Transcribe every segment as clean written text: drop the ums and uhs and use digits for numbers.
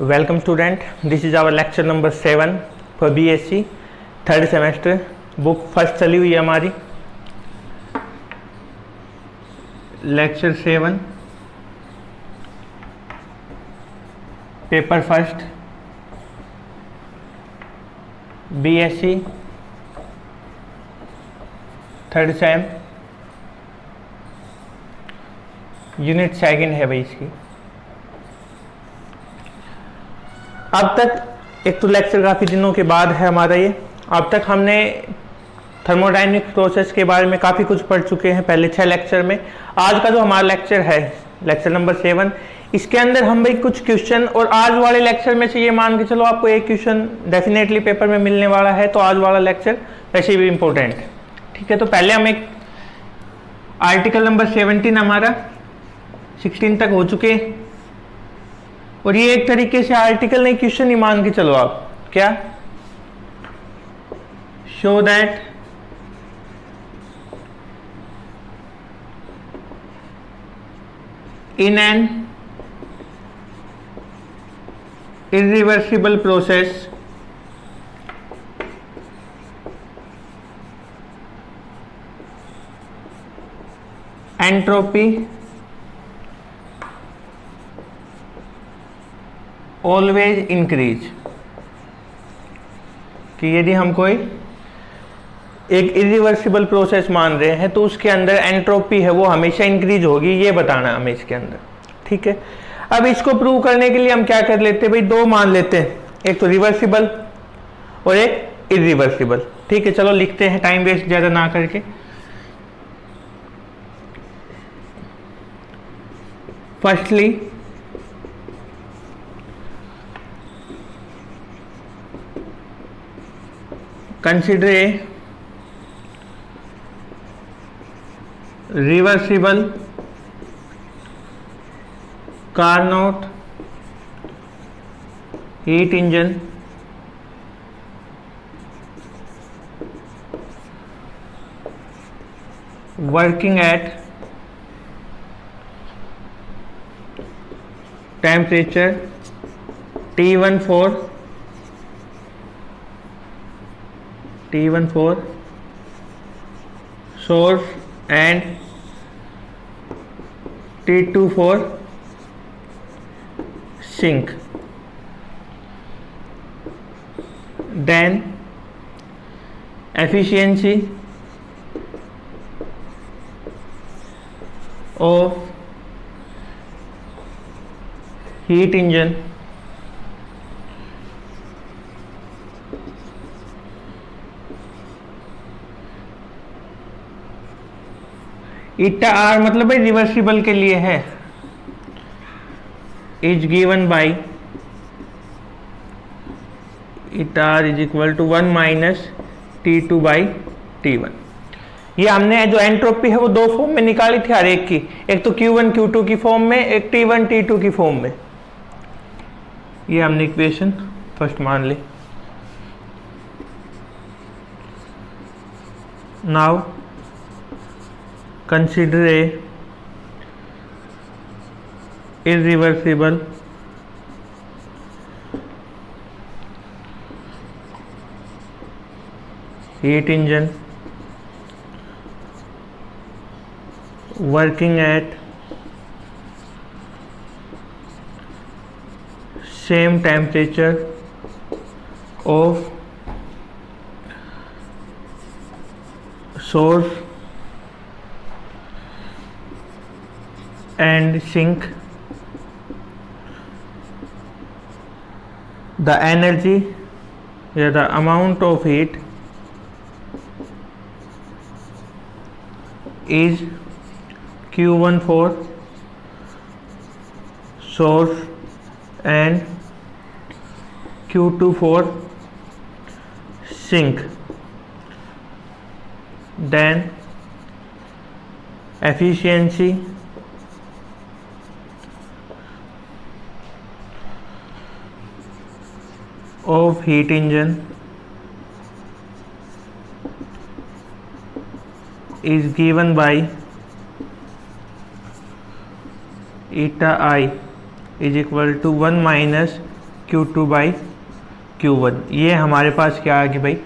Welcome student, this is our lecture number 7 for BSc third semester. Book first चली हुई है हमारी, lecture 7 paper first BSc third same unit second है भाई इसकी। अब तक एक तो लेक्चर काफ़ी दिनों के बाद है हमारा ये। अब तक हमने थर्मोडायनेमिक प्रोसेस के बारे में काफ़ी कुछ पढ़ चुके हैं पहले 6 लेक्चर में। आज का जो हमारा लेक्चर है लेक्चर नंबर 7, इसके अंदर हम भाई कुछ क्वेश्चन, और आज वाले लेक्चर में से ये मान के चलो आपको एक क्वेश्चन डेफिनेटली पेपर में मिलने वाला है, तो आज वाला लेक्चर वैसे भी इम्पोर्टेंट है। ठीक है, तो पहले हम एक आर्टिकल नंबर 17 हमारा 16 तक हो चुके, और ये एक तरीके से आर्टिकल नहीं क्वेश्चन ही मान के चलो आप। क्या? Show that in an irreversible process entropy always increase, कि यदि हम कोई एक इरिवर्सिबल प्रोसेस मान रहे हैं तो उसके अंदर एंट्रोपी है वो हमेशा इंक्रीज होगी, ये बताना है हमें इसके अंदर। ठीक है, अब इसको प्रूव करने के लिए हम क्या कर लेते हैं भाई, 2 मान लेते हैं, एक तो रिवर्सिबल और एक इरिवर्सिबल। ठीक है, चलो लिखते हैं टाइम वेस्ट ज़्यादा ना करके। Firstly consider a reversible Carnot heat engine working at temperature T14 source and T24 sink, then efficiency of heat engine eta R मतलब भाई रिवर्सिबल के लिए है, is given by eta R is equal to 1 minus T2 by T1। ये हमने जो entropy है वो 2 फॉर्म में निकाली थी हर एक की, एक तो Q1 Q2 की फॉर्म में, एक T1 T2 की फॉर्म में। ये हमने इक्वेशन फर्स्ट मान ली। Now consider a irreversible heat engine working at same temperature of source and sink. The energy, the amount of heat is Q14 source and Q24 sink, then efficiency of heat engine is given by eta I is equal to 1 minus Q2/Q1। ये हमारे पास क्या आ गई भाई,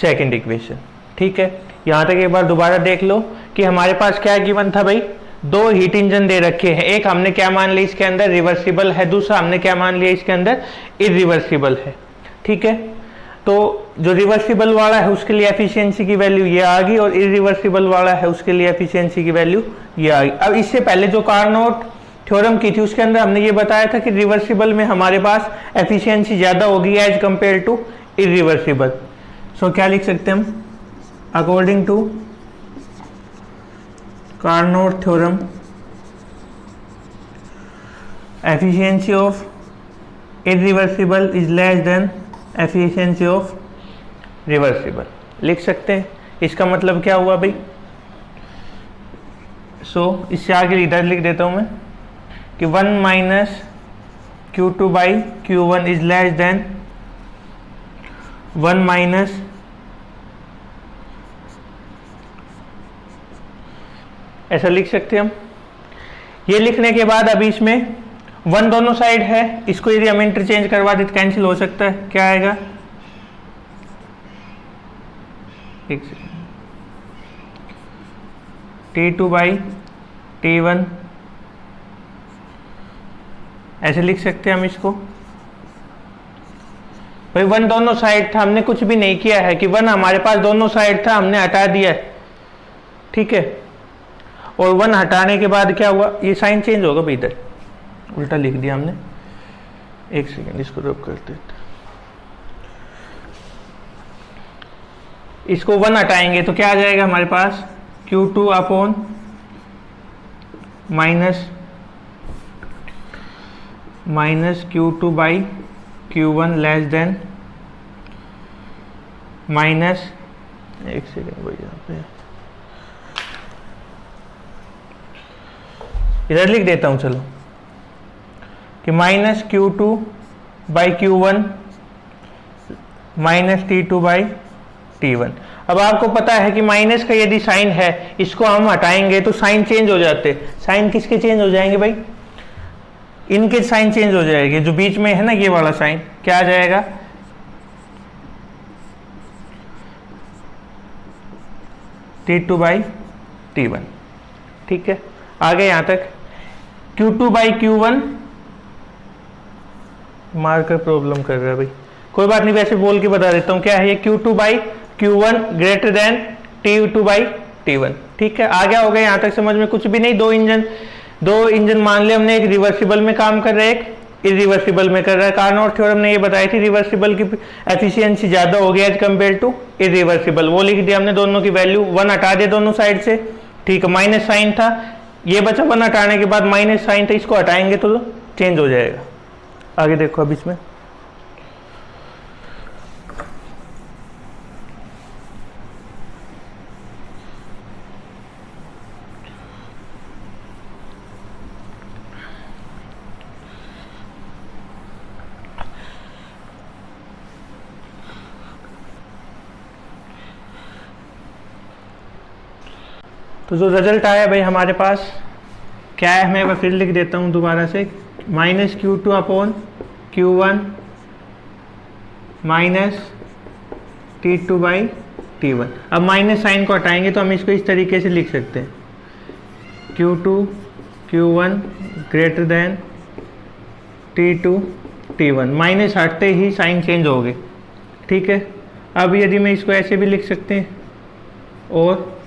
second equation. ठीक है, यहाँ तक एक बार दोबारा देख लो कि हमारे पास क्या गिवन था भाई, दो हीट इंजन दे रखे हैं, एक हमने क्या मान लिया इसके अंदर रिवर्सिबल है, दूसरा हमने क्या मान लिया इसके अंदर इरिवर्सिबल है। ठीक है, तो जो रिवर्सिबल वाला है उसके लिए एफिशिएंसी की वैल्यू ये आ गई और इरिवर्सिबल वाला है उसके लिए एफिशिएंसी की वैल्यू ये आ गई। अब इससे पहले जो कार्नोट थ्योरम की थी उसके अंदर हमने ये बताया था कि रिवर्सिबल में हमारे पास एफिशिएंसी ज़्यादा होगी as compare to irreversible. So क्या लिख सकते हैं हम, according to Carnot theorem efficiency of irreversible is less than efficiency of reversible. लिख सकते हैं, इसका मतलब क्या हुआ भाई। इससे आगे इधर लिख देता हूं मैं कि 1 - Q2/Q1 इज लेस देन 1 - ऐसा लिख सकते हैं हम। ये लिखने के बाद अभी इसमें 1 दोनों साइड है, इसको यदि हम इंटरचेंज करवा दें तो कैंसिल हो सकता है। क्या आएगा, एक सेकेंड, T2/T1 ऐसे लिख सकते हैं हम इसको। भाई 1 दोनों साइड था, हमने कुछ भी नहीं किया है कि 1 हमारे पास दोनों साइड था, हमने हटा दिया है। ठीक है, और 1 हटाने के बाद क्या हुआ, ये साइन चेंज होगा भाई, इधर उल्टा लिख दिया हमने। एक सेकेंड, इसको रब करते हैं। इसको 1 हटाएंगे तो क्या आ जाएगा हमारे पास, Q2/ minus Q2/Q1 less than minus, एक सेकेंड भाई यहाँ पे इधर लिख देता हूँ, चलो कि माइनस Q2/Q1 माइनस T2/T1। अब आपको पता है कि माइनस का यदि साइन है, इसको हम हटाएंगे तो साइन चेंज हो जाते। साइन किसके चेंज हो जाएंगे भाई, इनके साइन चेंज हो जाएंगे, जो बीच में है ना ये वाला साइन, क्या आ जाएगा, T2/T1। ठीक है, आगे यहां तक Q2/Q1 मार्कर प्रॉब्लम कर रहा है भाई, कोई बात नहीं, वैसे बोल के बता देता हूं क्या है ये, Q2/Q1 ग्रेटर देन T2/T1। ठीक है, आ गया होगा यहां तक समझ में, कुछ भी नहीं। दो इंजन मान ले हमने, एक रिवर्सिबल में काम कर रहा है, एक इरिवर्सिबल में कर रहा है। कार्नोट थ्योरम ने ये बताई थी रिवर्सिबल की एफिशिएंसी ज्यादा होगी एज कंपेयर टू इरिवर्सिबल, वो लिख दिया हमने, दोनों की वैल्यू। 1 हटा दे दोनों साइड से। ठीक है, माइनस साइन था, ये बचा 1 हटाने के बाद माइनस साइन था, इसको हटाएंगे तो चेंज हो जाएगा। आगे देखो अब इसमें तो जो रिजल्ट आया भाई हमारे पास क्या है, मैं फिर लिख देता हूँ दोबारा से, माइनस Q2/Q1 माइनस T2/T1। अब माइनस साइन को हटाएंगे तो हम इसको इस तरीके से लिख सकते हैं, Q2/Q1 greater than T2/T1। Minus हटते ही साइन चेंज हो गए। ठीक है, अब यदि मैं इसको ऐसे भी लिख सकते हैं, और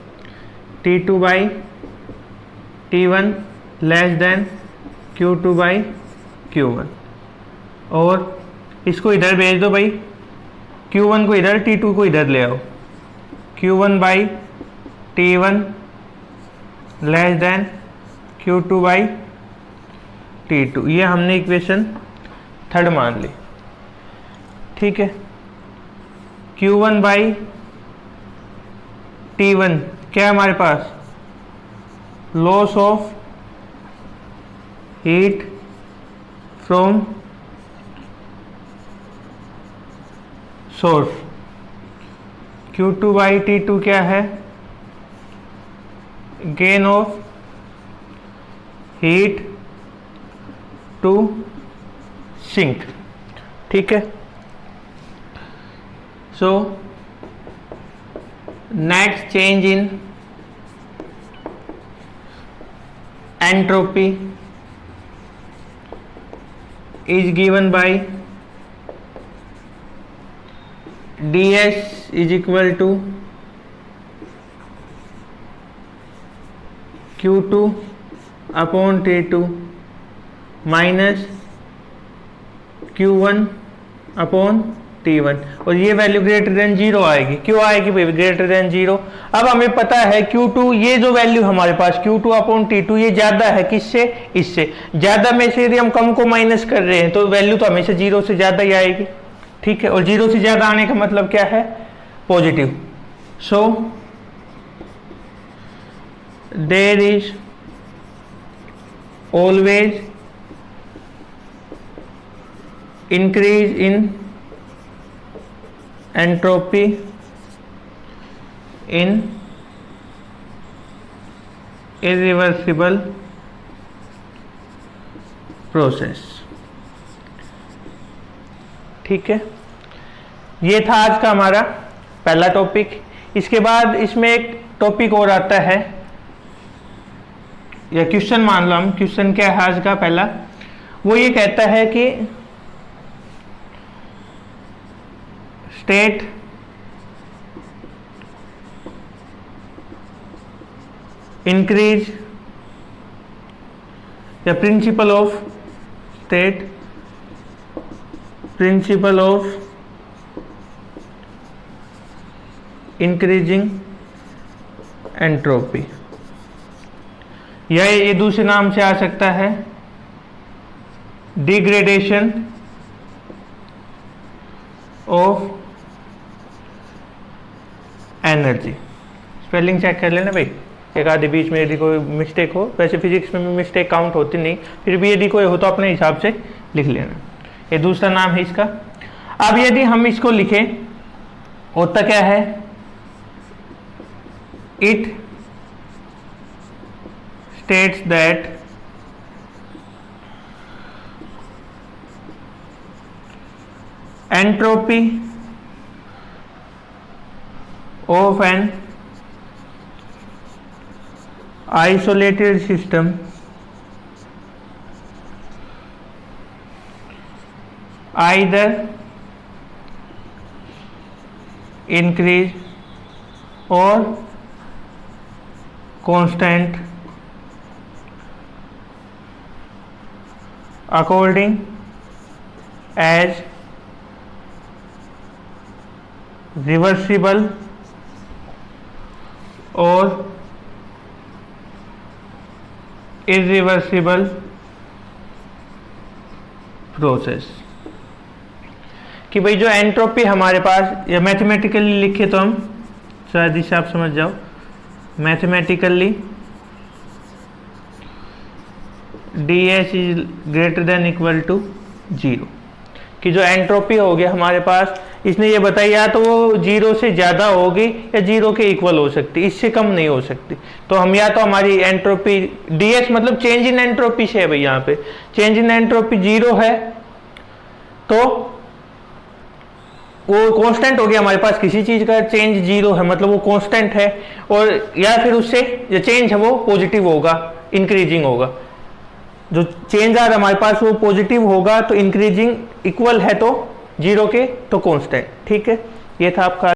T2/T1 लेस देन Q2/Q1, और इसको इधर भेज दो भाई, Q1 को इधर, T2 को इधर ले आओ, Q1/T1 लेस देन Q2/T2। ये हमने इक्वेशन 3 मान ली। ठीक है, Q1/T1 क्या है हमारे पास, loss of heat from source. Q2/T2 क्या है, gain of heat to sink. ठीक है। So net change in entropy is given by ds is equal to Q2 upon T2 माइनस Q1 अपॉन T1, और ये वैल्यू ग्रेटर देन 0 आएगी। क्यों आएगी भाई ग्रेटर देन 0? अब हमें पता है Q2, ये जो वैल्यू हमारे पास Q2 अपॉन T2 ये ज्यादा है किससे? इससे। ज्यादा में से यदि हम कम को माइनस कर रहे हैं तो वैल्यू तो हमेशा 0 से ज्यादा ही आएगी, ठीक है। और 0 से ज्यादा आने का मतलब क्या है? Positive. So there is always increase in entropy in irreversible process, ठीक है। ये था आज का हमारा पहला टॉपिक। इसके बाद इसमें एक टॉपिक और आता है, या क्वेश्चन मान लो हम। क्वेश्चन क्या है आज का पहला? वो ये कहता है कि state increase the principle of state principle of increasing entropy, या ये दूसरे नाम से आ सकता है degradation of energy. Spelling check कर लेना भाई, एक आधे बीच में यदि कोई मिस्टेक हो। वैसे फिजिक्स में भी मिस्टेक काउंट होती नहीं, फिर भी यदि कोई हो तो अपने हिसाब से लिख लेना। ये दूसरा नाम है इसका। अब यदि हम इसको लिखें, होता क्या है? It states that entropy of an isolated system either increase or constant according as reversible or irreversible process. कि भाई जो एंट्रोपी हमारे पास, या मैथमेटिकली लिखे तो हम शायद इसे आप समझ जाओ, mathematically ds is greater than equal to 0, कि जो एंट्रोपी हो गया हमारे पास, इसने ये बताया या तो वो 0 से ज़्यादा होगी या 0 के इक्वल हो सकती, इससे कम नहीं हो सकती। तो हम या तो हमारी एंट्रोपी ds मतलब चेंज इन एंट्रोपी से है भाई, यहाँ पे चेंज इन एंट्रोपी 0 है तो वो कांस्टेंट हो गया हमारे पास। किसी चीज़ का चेंज 0 है मतलब वो कांस्टेंट है, और या फिर उससे जो चेंज है वो पॉजिटिव होगा, इंक्रीजिंग होगा। जो चेंज आ रहा है हमारे पास वो पॉजिटिव होगा, तो इंक्रीजिंग इक्वल है तो 0 के तो कांस्टेंट, ठीक है। ये था आपका